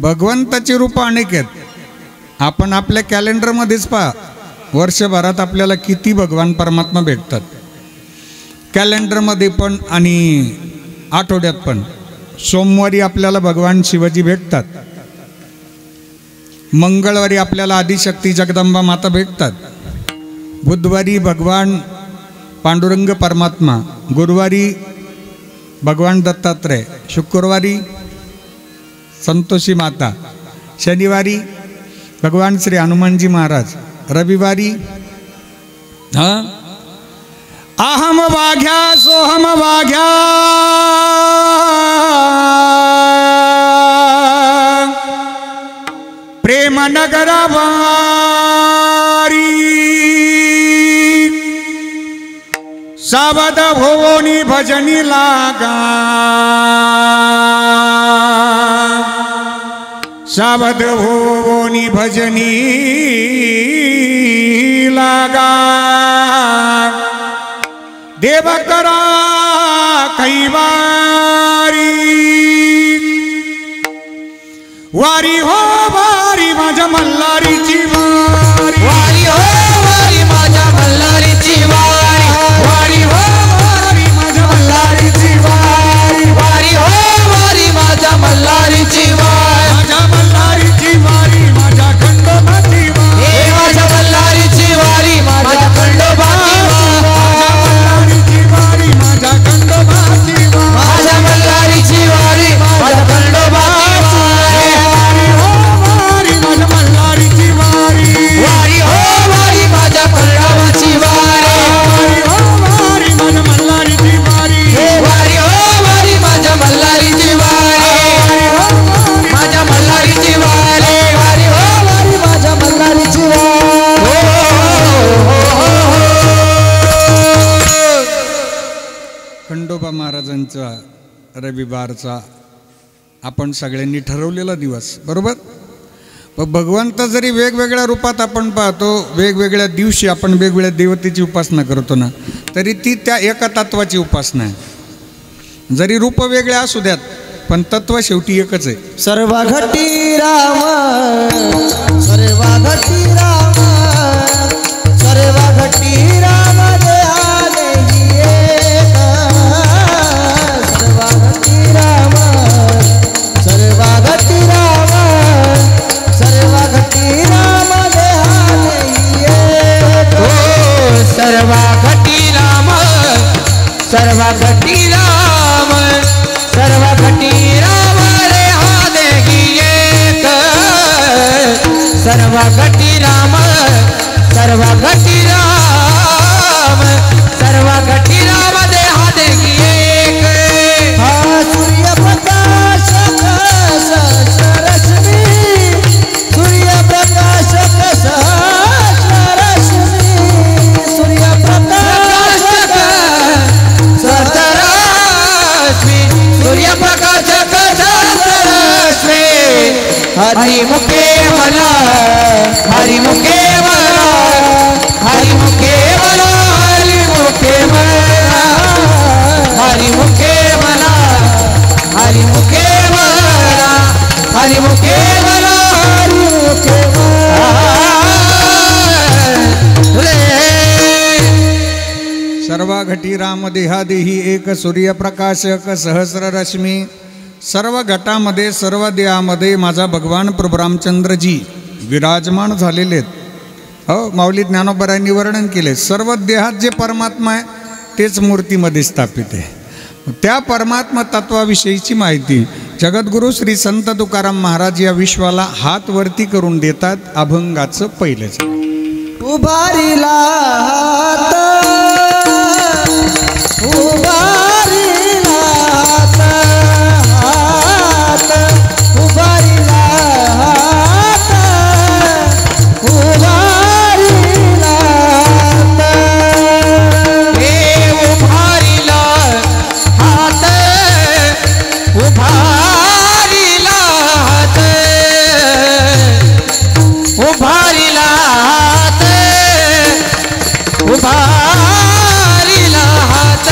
भगवंताची रूपं अनेक आहेत। आपण आपल्या कॅलेंडरमध्येच पहा, वर्षभरात आपल्याला किती भगवान परमात्मा भेटतात, कॅलेंडरमध्ये पण आणि आठवड्यात पण। सोमवारी आपल्याला भगवान शिवाजी भेटतात, मंगळवारी आपल्याला आदिशक्ती जगदंबा माता भेटतात, बुधवारी भगवान पांडुरंग परमात्मा, गुरुवारी भगवान दत्तात्रय, शुक्रवारी संतोषी माता, शनिवारी भगवान श्री हनुमानजी महाराज, रविवारी अहम वाघ्या सोहम वाघ्या प्रेम नगरवारी सावध भोवनी भजनी लागा, सावध भोवनी भजनी लागा। देव करा कैवारी, वारी हो वारी माझ्या मल्हारीची वारी, वारी हो वारी माझ्या मल्हारीची वारी, वारी हो वारी माझ्या मल्हारीची वारी, वारी हो वारी माझ्या मल्हारीची वारी, माझ्या मल्हारीची वारी माझ्या खंडोबाची वारी, हे माझ्या मल्हारीची वारी माझ्या खंडोबाची वारी, माझ्या खंडोबाची वारी, माझ्या मल्हारीची वारी माझ्या खंडोबाची वारी, वारी माझ्या मल्हारीची वारी, वारी हो वारी माझ्या खंडोबाची वारी, वारी माझ्या मल्हारीची वारी, वारी हो वारी माझ्या मल्हारीची वारी, माझ्या मल्हारीची वारी, वारी हो वारी माझ्या मल्हारीची वारी। खंडोबा महाराजांचा रविवारचा आपण सगळ्यांनी ठरवलेला दिवस, बरोबर। पण भगवंत जरी वेगवेगळ्या रूपात आपण पाहतो, वेगवेगळ्या दिवशी आपण वेगवेगळ्या देवतेची उपासना करतो ना, तरी ती त्या एका तत्वाची उपासना आहे। जरी रूप वेगळे असू द्यात, पण तत्व शेवटी एकच आहे। सर्व घटी राम, सर्व घटी राम, सर्व घटी राम देहाने एक, सर्व घटी राम, सर्व घटी राम, सर्व घटी राम देहाने एक, सर्व घटी राम, सर्व घटी राम, सर्व घटी राम देहाने एक, सर्व घटी राम, सर्व घटी राम, सर्व घटी राम देहाने एक। हा सूर्य प्रकाश कस रश्मी, सूर्य प्रकाश कस रश्मी, सूर्य प्रकाश रश्मी, सूर्य प्रकाश रश्मी, हरि मुखे मला, हरि मुखे मला, हरि मुखे मला, हरि मुखे मला, हरि मुखे मला, हरि मुखे मला, हरि मुखे मला, हरि मुखे सर्व घटी राम देहादेही एक, सूर्यप्रकाशक सहस्र रश्मी। सर्व घटामध्ये सर्व देहामध्ये माझा भगवान प्रभू रामचंद्रजी विराजमान झालेले आहेत। हो, माऊली ज्ञानोबरायांनी वर्णन केले, सर्व देहात जे परमात्मा आहे तेच मूर्तीमध्ये स्थापित आहे। त्या परमात्मा तत्वाविषयीची माहिती जगद्गुरु श्री संत तुकाराम महाराज या विश्वाला हात वरती करून देतात, अभंगाचं पहिलेच। उभारीला हात, उभारीला हात, हात उभारीला हात, उभारीला हात, हे उभारीला हात, उभारीला हात, उभारीला हात, उभारीला हात,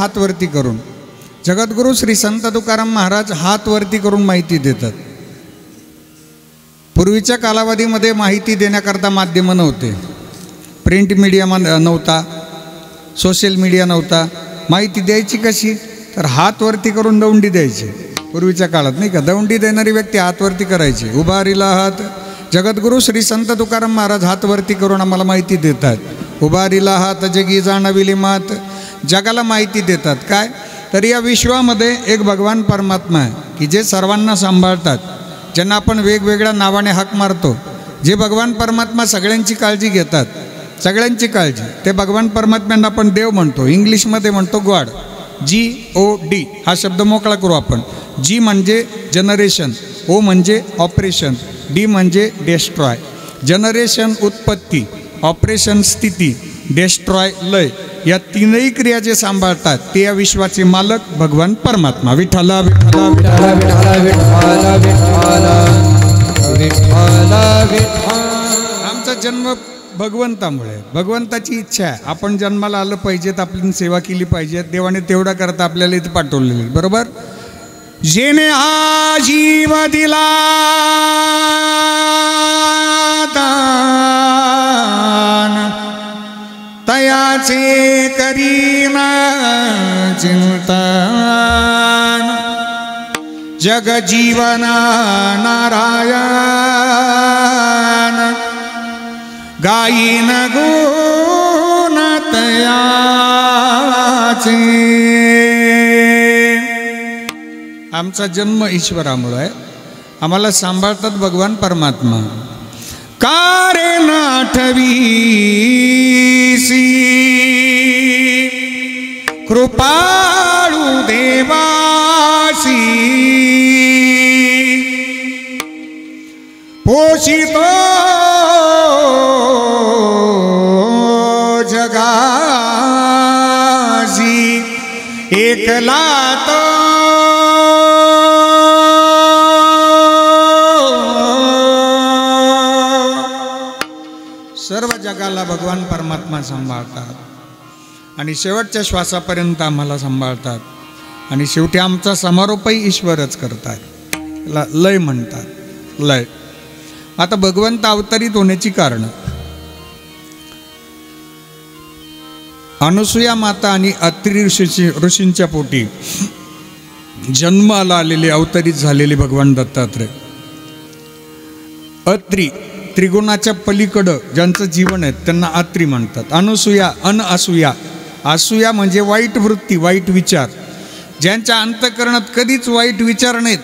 हात वरती करून. जगद्गुरू श्री संत तुकाराम महाराज हात वरती करून माहिती देतात. पूर्वीच्या कालावधीमध्ये माहिती देण्याकरता माध्यमं नव्हते, प्रिंट मीडिया नव्हता, सोशल मीडिया नव्हता. माहिती द्यायची कशी, तर हात वरती करून दौंडी द्यायची. पूर्वीच्या काळात नाही का, दौंडी देणारी व्यक्ती हात वरती करायची. उभारीला हात. जगद्गुरू श्री संत तुकाराम महाराज हात वरती करून आम्हाला माहिती देतात. उभारीला हात जगी जाणविली मात. जगाला माहिती देतात काय, तर या विश्वामध्ये एक भगवान परमात्मा आहे की जे सर्वांना सांभाळतात, ज्यांना आपण वेगवेगळ्या नावाने हाक मारतो. जे भगवान परमात्मा सगळ्यांची काळजी घेतात, सगळ्यांची काळजी. ते भगवान परमात्म्यांना आपण देव म्हणतो. इंग्लिशमध्ये म्हणतो गॉड. GOD हा शब्द मोकळा करू आपण. G म्हणजे जनरेशन, O म्हणजे ऑपरेशन, D म्हणजे डेस्ट्रॉय. जनरेशन उत्पत्ती, ऑपरेशन स्थिती, डेस्ट्रॉय लय, या तीनही क्रिया जे सांभाळतात ते या विश्वाचे मालक भगवान परमात्मा. विठ्ठला विठ्ठला विठ्ठला विठ्ठला विठ्ठला विठ्ठला विठ्ठला. आमचा जन्म भगवंतामुळे, भगवंताची इच्छा आहे. आपण जन्माला आलं पाहिजेत, आपली सेवा केली पाहिजे. देवाने तेवढा करता आपल्याला इथे पाठवलेले, बरोबर. जेने हा जीव दिला दान, तयाचे करीन चिंतन. जग जीवन नारायण, गायीन गुण तयाचे. आमचा जन्म ईश्वरामुळे आहे. आम्हाला सांभाळतात भगवान परमात्मा. कारे नाठवीसी कृपाळू देवासी, पोषितो जगासी एकला तो. सर्व जगाला भगवान परमात्मा सांभाळतात आणि शेवटच्या श्वासापर्यंत आम्हाला सांभाळतात. आणि शेवटी आमचा समारोपही ईश्वरच करतात. लय म्हणतात, लय. आता भगवंत अवतरित होण्याची कारण, अनुसूया माता आणि अत्रि ऋषींच्या पोटी जन्माला आलेले, अवतरित झालेले भगवान दत्तात्रय. अत्रि त्रिगुणाच्या पलीकडं ज्यांचं जीवन आहे त्यांना अत्रि म्हणतात. अनुसूया, असूया. असूया म्हणजे वाईट वृत्ती, वाईट विचार, ज्यांच्या अंतःकरणात कधीच वाईट विचार नाहीत,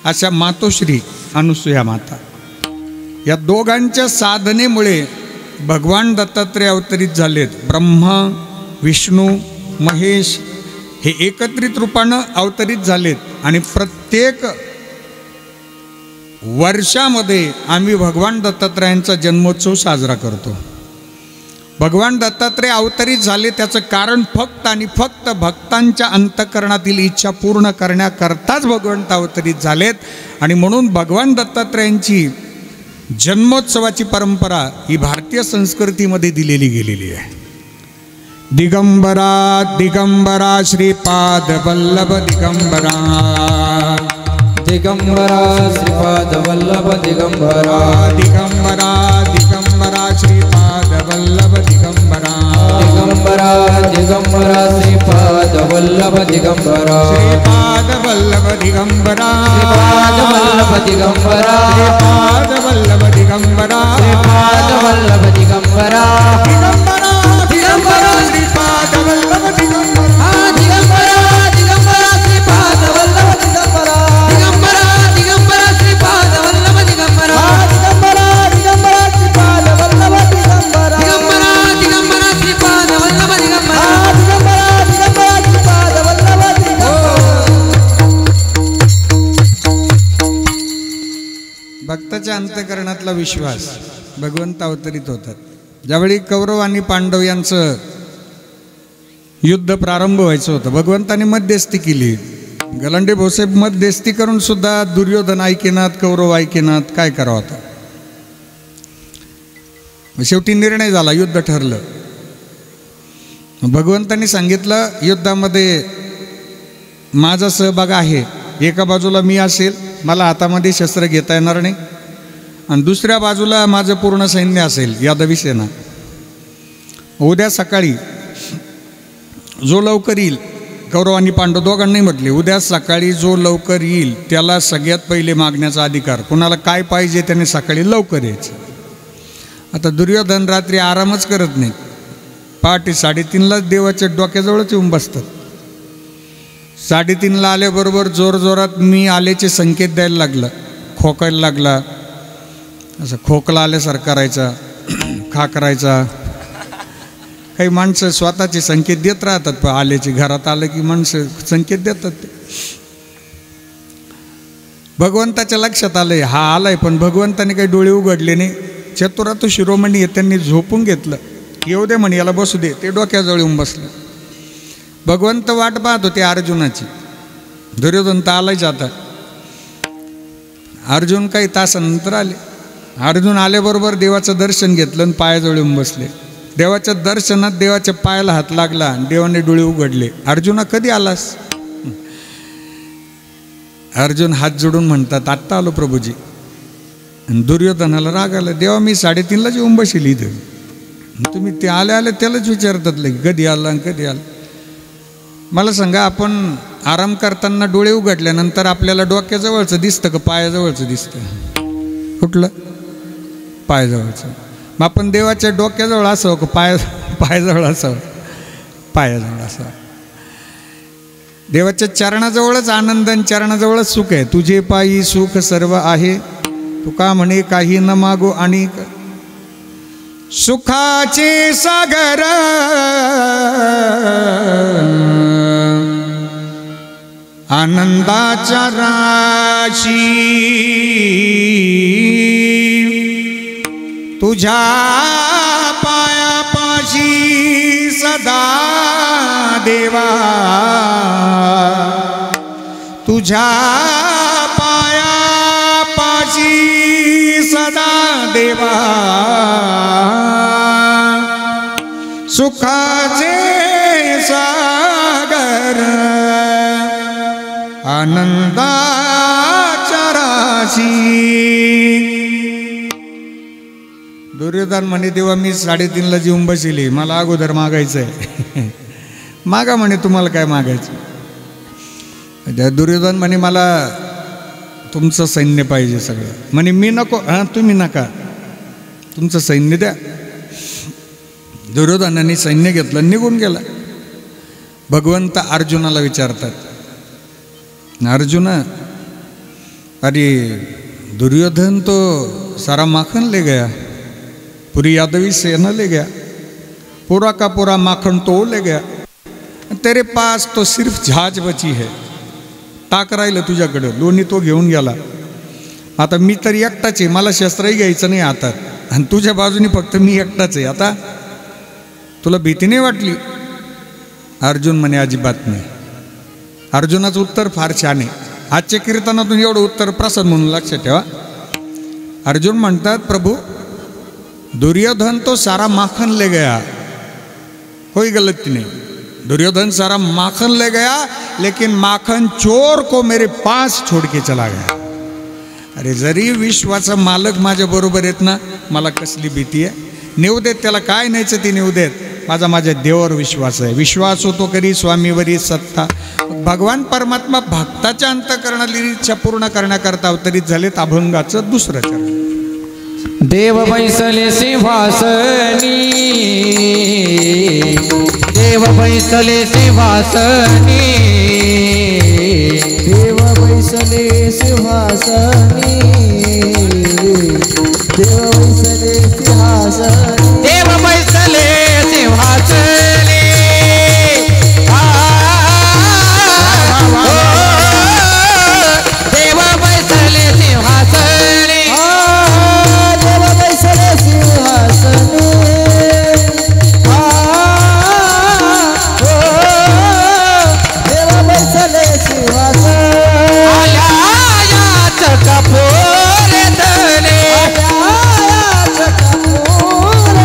अशा मातोश्री अनुसूया माता. या दोघांच्या साधनेमुळे भगवान दत्तात्रय अवतरित झालेत. ब्रह्मा, विष्णू, महेश हे एकत्रित रूपानं अवतरित झालेत. आणि प्रत्येक वर्षामध्ये आम्ही भगवान दत्तात्रयांचा जन्मोत्सव साजरा करतो. भगवान दत्तात्रय अवतरित झाले त्याचं कारण फक्त आणि फक्त भक्तांच्या अंतःकरणातील इच्छा पूर्ण करण्याकरताच भगवंत अवतरित झालेत. आणि म्हणून भगवान दत्तात्रयांची जन्मोत्सवाची परंपरा ही भारतीय संस्कृतीमध्ये दिलेली गेलेली आहे. दिगंबरा दिगंबरा श्रीपाद वल्लभ दिगंबरा, दिगंबरा श्रीपाद वल्लभ दिगंबरा, दिगंबरा दिगंबरा श्रीपाद वल्लभ दिगंबरा, दिगंबरा दिगंबरा श्रीपाद वल्लभ दिगंबरा, श्रीपाद वल्लभ दिगंबरा, श्रीपाद वल्लभ दिगंबरा, श्रीपाद वल्लभ दिगंबरा, श्रीपाद वल्लभ दिगंबरा, दिगंबरा दिगंबरा श्रीपाद वल्लभ दिगंबरा, दिगंबरा दिगंबरा श्रीपाद वल्लभ दिगंबरा, दिगंबरा दिगंबरा श्रीपाद वल्लभ दिगंबरा, दिगंबरा दिगंबरा श्रीपाद वल्लभ दिगंबरा, दिगंबरा दिगंबरा श्रीपाद वल्लभ दिगंबरा, दिगंबरा दिगंबरा श्रीपाद वल्लभ दिगंबरा. भक्ताच्या अंतःकरणातला विश्वास भगवंत अवतरित होतात. ज्यावेळी कौरव आणि पांडव यांचं युद्ध प्रारंभ व्हायचं होतं, भगवंताने मध्यस्थी केली. गलांडे भोसे मध्यस्थी करून सुद्धा दुर्योधन ऐकेनात, कौरव ऐकेनात. काय करावं आता. शेवटी निर्णय झाला, युद्ध ठरलं. भगवंतांनी सांगितलं युद्धामध्ये माझा सहभाग आहे, एका बाजूला मी असेल, मला हातामध्ये शस्त्र घेता येणार नाही, आणि दुसऱ्या बाजूला माझं पूर्ण सैन्य असेल यादवी सेना. उद्या सकाळी जो लवकर येईल, कौरव आणि पांडव दोघांनाही म्हटले, उद्या सकाळी जो लवकर येईल त्याला सगळ्यात पहिले मागण्याचा अधिकार, कुणाला काय पाहिजे त्याने सकाळी लवकर यायचं. आता दुर्योधन रात्री आरामच करत नाही, पहाटे 3:30लाच देवाच्या डोक्याजवळच येऊन बसतात. 3:30ला आल्याबरोबर जोरजोरात मी आल्याचे संकेत द्यायला लागला, खोकायला लागला, असं खोकला आल्यासारखा करायचा, खा करायचा. काही माणसं स्वतःचे संकेत देत राहतात, पण आल्याचे घरात आलं की माणसं संकेत देतात. ते भगवंताच्या लक्षात आलंय हा आलाय, पण भगवंताने काही डोळे उघडले नाही. चतुरातु शिरोमणी आहे त्यांनी झोपून घेतलं, येऊ दे म्हणे याला बसू दे, ते डोक्याजवळ येऊन बसलं. भगवंत वाट पाहत होते अर्जुनाची. दुर्योधन तर आलायच आता. अर्जुन काही तासानंतर आले. अर्जुन आल्याबरोबर देवाचं दर्शन घेतलं आणि पायाजवळ येऊन बसले. देवाच्या दर्शनात देवाच्या पायाला हात लागला, देवाने डोळे उघडले. अर्जुना कधी आलास? अर्जुन हात जोडून म्हणतात आत्ता आलो प्रभूजी. दुर्योधनाला राग आला, देवा मी 3:30लाच येऊन बसेल इथं, तुम्ही ते आले आले त्यालाच विचारतात कधी आला कधी आला. मला सांगा, आपण आराम करताना डोळे उघडल्यानंतर आपल्याला डोक्याजवळचं दिसतं का पायाजवळचं दिसतं? कुठलं? पायाजवळचं. मग आपण देवाच्या डोक्याजवळ असावं का पायाजवळ असावं? पायाजवळ असावं. देवाच्या चरणाजवळच आनंद आणि चरणाजवळच सुख आहे. तुझे पायी सुख सर्व आहे, तुका म्हणे काही न मागो आणि सुखाचे सागर आनंदाच्या राशी तुझ्या पायापाशी सदा देवा, तुझ्या पायापाशी सदा देवा, सुखाचे सागर आनंदाच्या राशी. दुर्योधन म्हणे देवा मी 3:30ला जेवून बसली, मला अगोदर मागायचं आहे. मागा म्हणे तुम्हाला काय मागायचं. दुर्योधन म्हणे मला तुमचं सैन्य पाहिजे सगळं. म्हणे मी नको. हां तुम्ही नका, तुमचं सैन्य द्या. दुर्योधनाने सैन्य घेतलं, निघून गेला. भगवंत अर्जुनाला विचारतात, अर्जुन अरे दुर्योधन तो सारा माखन ले गया, पूरी यादवी सेना ले गया, पूरा का पूरा माखन तो ले गया, तेरे पास तो सिर्फ जहाज बची है. टाक राहिलं तुझ्याकडं, लोणी तो घेऊन गेला. आता मी तर एकटाच आहे, मला शस्त्रही घ्यायचं नाही हातात, आणि तुझ्या बाजूने फक्त मी एकटाच आहे. आता तुला भीती नाही वाटली? अर्जुन म्हणे अजिबात नाही. अर्जुनाचं उत्तर फार छान आहे. आजच्या कीर्तनातून एवढं उत्तर प्रसाद म्हणून लक्षात ठेवा. अर्जुन म्हणतात प्रभू दुर्योधन तो सारा माखन ले गया, कोई गलती नहीं, दुर्योधन सारा माखन ले गया, लेकिन माखन चोर को मेरे पास छोड़ के चला गया. अरे जरी विश्वाचा मालक माझ्या बरोबर येत ना, मला कसली भीती आहे. नेऊ देत त्याला, काय न्यायचं ते नेऊ देत, माझ्या देवावर विश्वास आहे. विश्वास होतो करी स्वामीवरी सत्ता. भगवान परमात्मा भक्ताच्या अंतःकरणातली इच्छा पूर्ण करण्याकरता अवतरित झालेत. अभंगाचं दुसरं चरण. देव बैसले सिंहासनी, देव बैसले सिंहासनी, देव बैसले सिंहासनी, देव बैसले सिंहासनी, देव बैसले सिंहासनी, देव बैसले सिंहासनी, देव बैसले सिंहासनी, देव बैसले सिंहासनी, आल्या कपूर धने, कपूर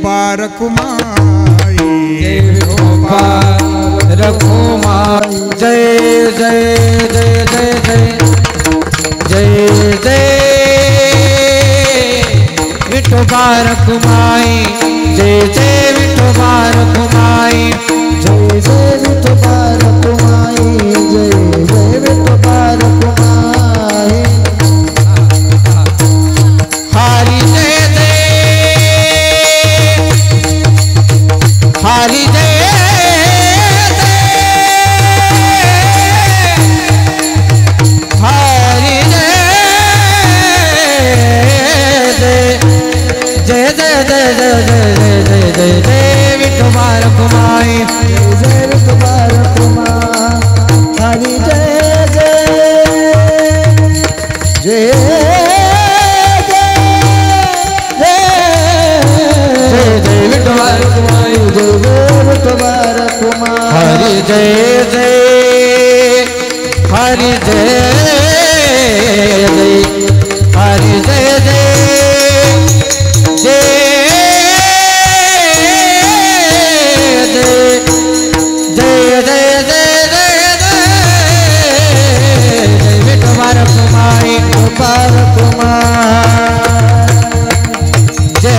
रखुमाई जय विठोबा रखुमाई जय जय जय जय जय जय जय विठोबा रखुमाई जय जय विठोबा रखुमाई जय जय विठोबा रखुमाई जय जय विठोबा रखुमाई हरि जय जय हरि जय हरि जय जय जय जय जय जय जय जय विठोबा रखुमाई जय विठोबा रखुमाई हरि जय जय जय जय विठोबा रखुमाई जय विठोबा रखुमाई हरि जय जय हरि जय जय हरि जय जय जय जय जय जय जय विठोबा रखुमाई विठोबा रखुमाई जय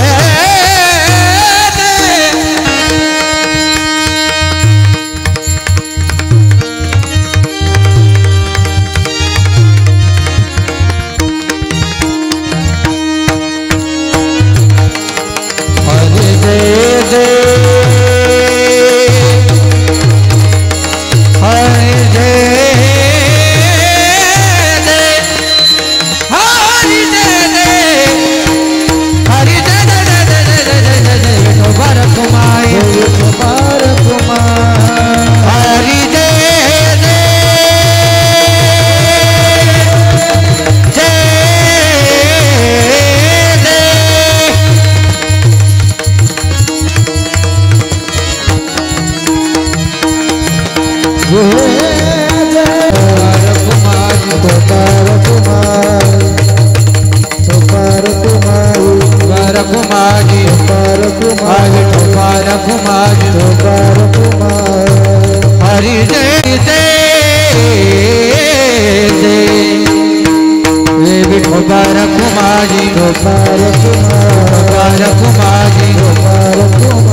हरि जय जय विठोबा रखुमाई विठोबा रखुमाई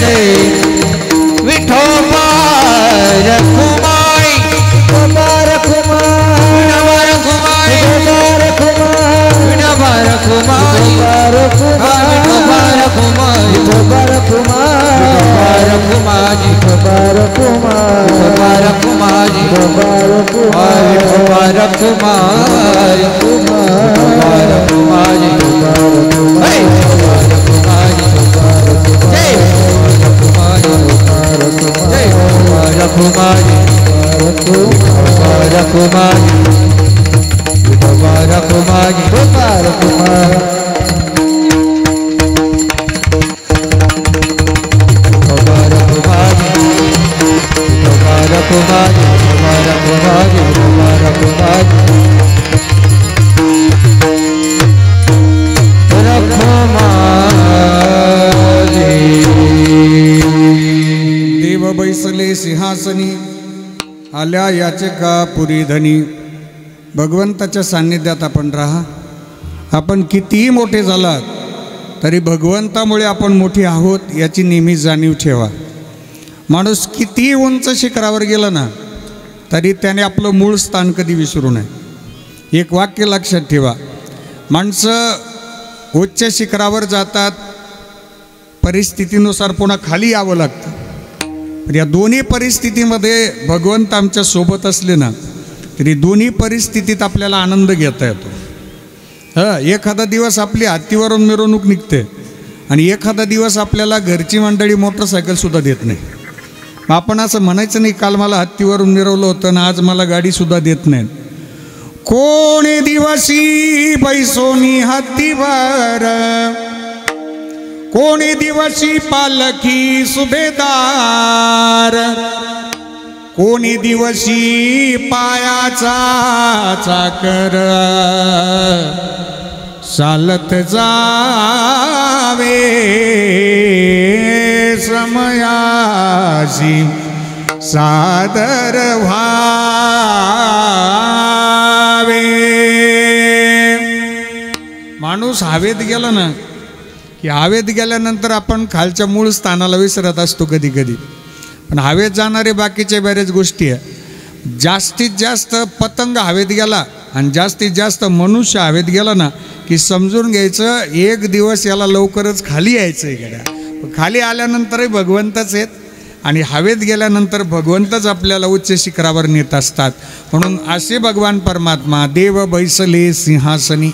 जय विठोबा रखुमाई विठोबा रखुमाई विठोबा रखुमाई विठोबा रखुमाई विठोबा रखुमाई विठोबा रखुमाई विठोबा विठोबा रखुमाई रखुमाई विठोबा विठोबा रखुमाई रखुमाई देव बैसले सिंहासनी आल्या याचे का पुरी धनी. भगवंताच्या सान्निध्यात आपण राहा. आपण कितीही मोठे झालात तरी भगवंतामुळे आपण मोठे आहोत याची नेहमी जाणीव ठेवा. माणूस कितीही उंच शिखरावर गेला ना तरी त्याने आपलं मूळ स्थान कधी विसरू नये. एक वाक्य लक्षात ठेवा, माणसं उच्च शिखरावर जातात, परिस्थितीनुसार पुन्हा खाली यावं लागतं. तर या दोन्ही परिस्थितीमध्ये भगवंत आमच्या सोबत असले ना तरी दोन्ही परिस्थितीत आपल्याला आनंद घेता येतो. एखादा दिवस आपली हत्तीवरून मिरवणूक निघते आणि एखादा दिवस आपल्याला घरची मंडळी मोटरसायकलसुद्धा देत नाही. आपण असं म्हणायचं नाही काल मला हत्तीवरून मिरवलं होतं ना आज मला गाडीसुद्धा देत नाही. कोणी दिवशी बैसोनी हत्तीवर, कोणी दिवशी पालखी सुभेदार, कोणी दिवशी पायाचा चाकर, चालत जावे समयाशी सादर व्हावे. माणूस हवेत गेला ना की हवेत गेल्यानंतर आपण खालच्या मूळ स्थानाला विसरत असतो कधी कधी. पण हवेत जाणारे बाकीचे बऱ्याच गोष्टी आहे. जास्तीत जास्त पतंग हवेत गेला आणि जास्तीत जास्त मनुष्य हवेत गेला ना की समजून घ्यायचं एक दिवस याला लवकरच खाली यायचं आहे. गड्या खाली आल्यानंतरही भगवंतच आहेत आणि हवेत गेल्यानंतर भगवंतच आपल्याला उच्च शिखरावर नेत असतात. म्हणून असे भगवान परमात्मा देव बैसले सिंहासनी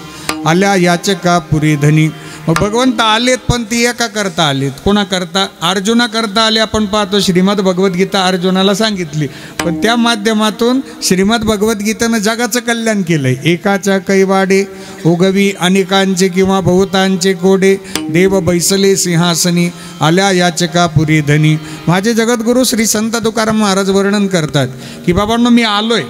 आल्या याचका पुरी धनी. मग भगवंत आलेत पण ती एका करता आलेत. कोणा करता? अर्जुना करता आले. आपण पाहतो श्रीमद भगवद्गीता अर्जुनाला सांगितली पण त्या माध्यमातून श्रीमद भगवद्गीतेनं जगाचं कल्याण केलंय. एकाच्या कैवाडे उगवी अनेकांचे किंवा बहुतांचे कोडे देव बैसले सिंहासनी आल्या याचका पुरी धनी. माझे जगद्गुरू श्री संत तुकाराम महाराज वर्णन करतात की बाबांनो मी आलोय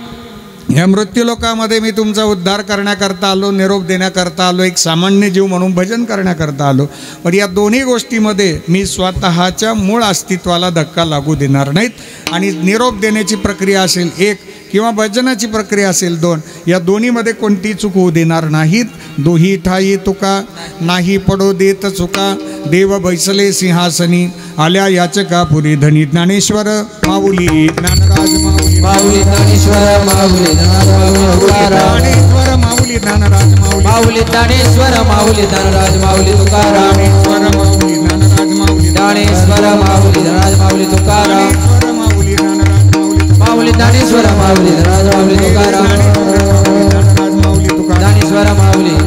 ह्या मृत्यूलोकामध्ये, मी तुमचा उद्धार करण्याकरता आलो, निरोप देण्याकरता आलो, एक सामान्य जीव म्हणून भजन करण्याकरता आलो. पण या दोन्ही गोष्टीमध्ये मी स्वतःच्या मूळ अस्तित्वाला धक्का लागू देणार नाहीत. आणि निरोप देण्याची प्रक्रिया असेल एक किंवा भजनाची प्रक्रिया असेल दोन, या दोन्हीमध्ये कोणती चूक होऊ देणार नाहीत. दोही ठाई तुका नाही पडो देत चुका देव बैसले सिंहासनी आल्या याचका पुरी धनी. ज्ञानेश्वर माऊली ज्ञानराज माऊली माऊली ज्ञानेश्वर माऊली ज्ञानेश्वर माऊली ज्ञानराज माऊली माऊली ज्ञानेश्वर माऊली ज्ञानराज माऊली तुकाराम. ज्ञानेश्वर माऊली ज्ञानराज माऊली ज्ञानेश्वर माऊली ज्ञानराज माऊली तुकाराम. माऊली ज्ञानराज माऊली माऊली ज्ञानेश्वर माऊली ज्ञानराज माऊली तुकाराम. ज्ञानराज माऊली तुकाराम. ज्ञानेश्वर माऊली तुकाराम.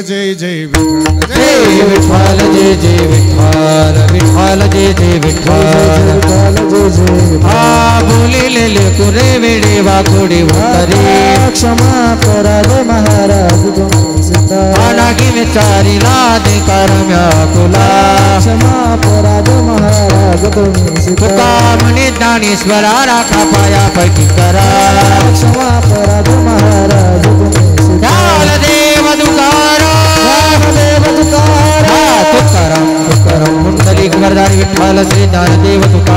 जय जय विठ्ठल जय विठ्ठल जय जय विठ्ठल विठ्ठल जय जय विठ्ठल. हा बोलिले लेकुरे वेडे वाकुडे वारे क्षमा करा रे महाराज आनागी विचारिला दे करम्या कुला. क्षमा करा रे महाराज तुका म्हणे ज्ञानेश्वरा राखा पाया पैकी करा. क्षमा करा रे महाराज ढाल देव तुकाराम तुकाराम तुकाराम मुंडलिक वरदारी विठ्ठल श्री ज्ञानदेव तुकाराम.